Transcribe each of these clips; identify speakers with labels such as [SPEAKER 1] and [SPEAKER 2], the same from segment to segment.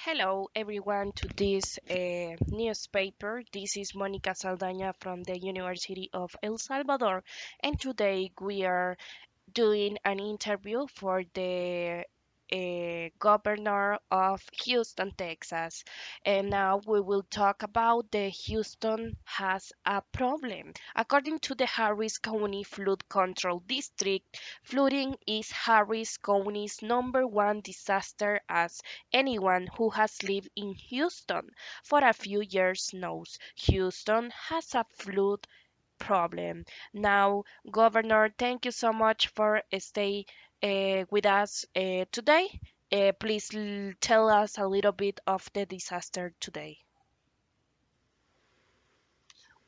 [SPEAKER 1] Hello everyone to this newspaper. This is Monica Zaldana from the University of El Salvador, and today we are doing an interview for the governor of Houston, Texas. And now we will talk about the Houston has a problem. According to the Harris County Flood Control District, flooding is Harris County's number one disaster, as anyone who has lived in Houston for a few years knows. Houston has a flood problem. Now, Governor, thank you so much for stay with us today. Please tell us a little bit of the disaster today.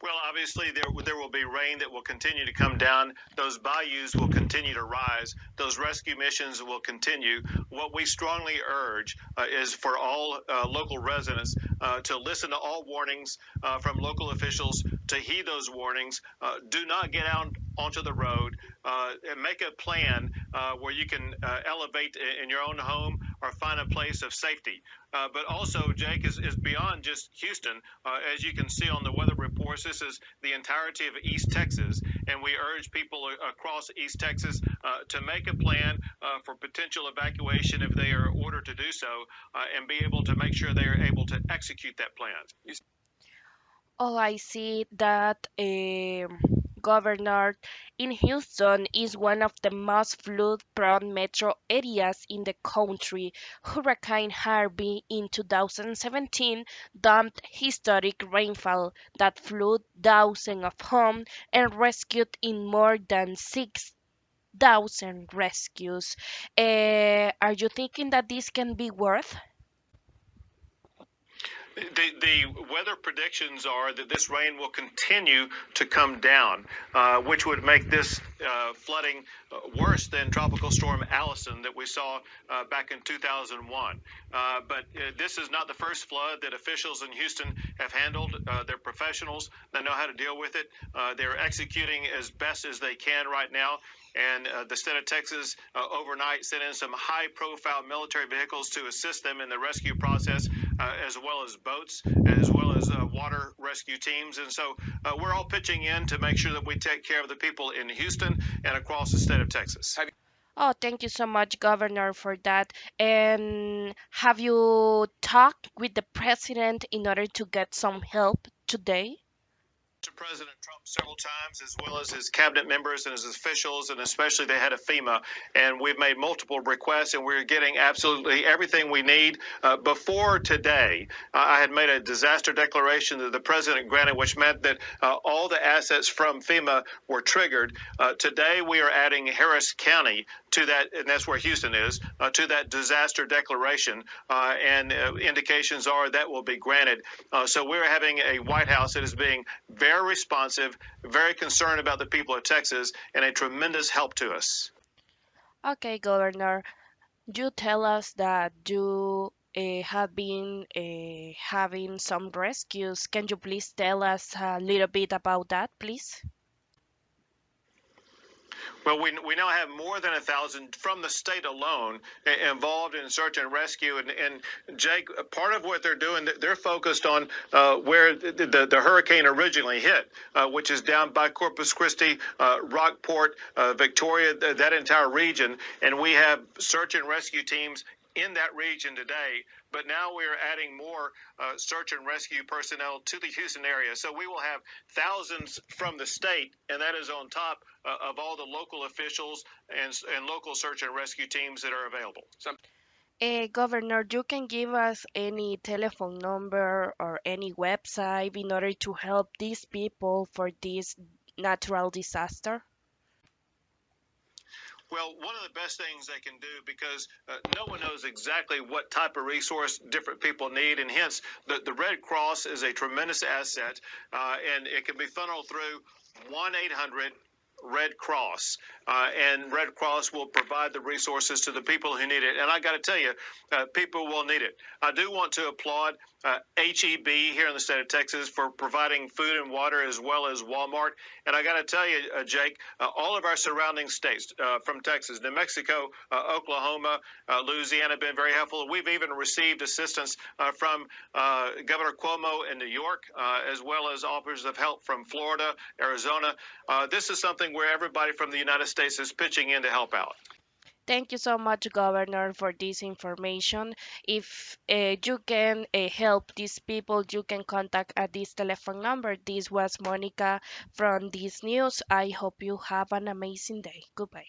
[SPEAKER 2] Well, obviously, there will be rain that will continue to come down. Those bayous will continue to rise. Those rescue missions will continue. What we strongly urge is for all local residents to listen to all warnings from local officials, to heed those warnings. Do not get out onto the road, and make a plan where you can elevate in your own home or find a place of safety. But also, Jake, is beyond just Houston. As you can see on the weather reports, this is the entirety of East Texas, and we urge people across East Texas to make a plan for potential evacuation if they are ordered to do so, and be able to make sure they are able to execute that plan.
[SPEAKER 1] Oh, I see that Governor in Houston is one of the most flood-prone metro areas in the country. Hurricane Harvey in 2017 dumped historic rainfall that flooded thousands of homes and rescued in more than 6,000 rescues. Are you thinking that this can be worth?
[SPEAKER 2] The weather predictions are that this rain will continue to come down, which would make this flooding worse than Tropical Storm Allison that we saw back in 2001. But this is not the first flood that officials in Houston have handled. They're professionals. They know how to deal with it. They're executing as best as they can right now. And the state of Texas overnight sent in some high-profile military vehicles to assist them in the rescue process, as well as boats, as well as water rescue teams. And so we're all pitching in to make sure that we take care of the people in Houston and across the state of Texas.
[SPEAKER 1] Oh, thank you so much, Governor, for that. And have you talked with the president in order to get some help today?
[SPEAKER 2] To President Trump several times, as well as his cabinet members and his officials, and especially the head of FEMA. And we've made multiple requests, and we're getting absolutely everything we need. Before today, I had made a disaster declaration that the president granted, which meant that all the assets from FEMA were triggered. Today, we are adding Harris County to that, and that's where Houston is, to that disaster declaration. And indications are that will be granted. So we're having a White House that is being very responsive, very concerned about the people of Texas, and a tremendous help to us.
[SPEAKER 1] Okay, Governor, you tell us that you have been having some rescues. Can you please tell us a little bit about that, please?
[SPEAKER 2] Well, we now have more than 1,000 from the state alone involved in search and rescue. And Jake, part of what they're doing, they're focused on where the hurricane originally hit, which is down by Corpus Christi, Rockport, Victoria, that entire region. And we have search and rescue teams in that region today, but now we're adding more search and rescue personnel to the Houston area. So we will have thousands from the state, and that is on top of all the local officials and local search and rescue teams that are available.
[SPEAKER 1] Governor, you can give us any telephone number or any website in order to help these people for this natural disaster?
[SPEAKER 2] Well, one of the best things they can do, because no one knows exactly what type of resource different people need, and hence the Red Cross is a tremendous asset, and it can be funneled through 1-800 Red Cross, and Red Cross will provide the resources to the people who need it. And I got to tell you, people will need it. I do want to applaud HEB here in the state of Texas for providing food and water, as well as Walmart. And I got to tell you, Jake, all of our surrounding states from Texas, New Mexico, Oklahoma, Louisiana have been very helpful. We've even received assistance from Governor Cuomo in New York, as well as offers of help from Florida, Arizona. This is something where everybody from the United States is pitching in to help out.
[SPEAKER 1] Thank you so much, Governor, for this information. If you can help these people, you can contact at this telephone number. This was Monica from this news. I hope you have an amazing day. Goodbye.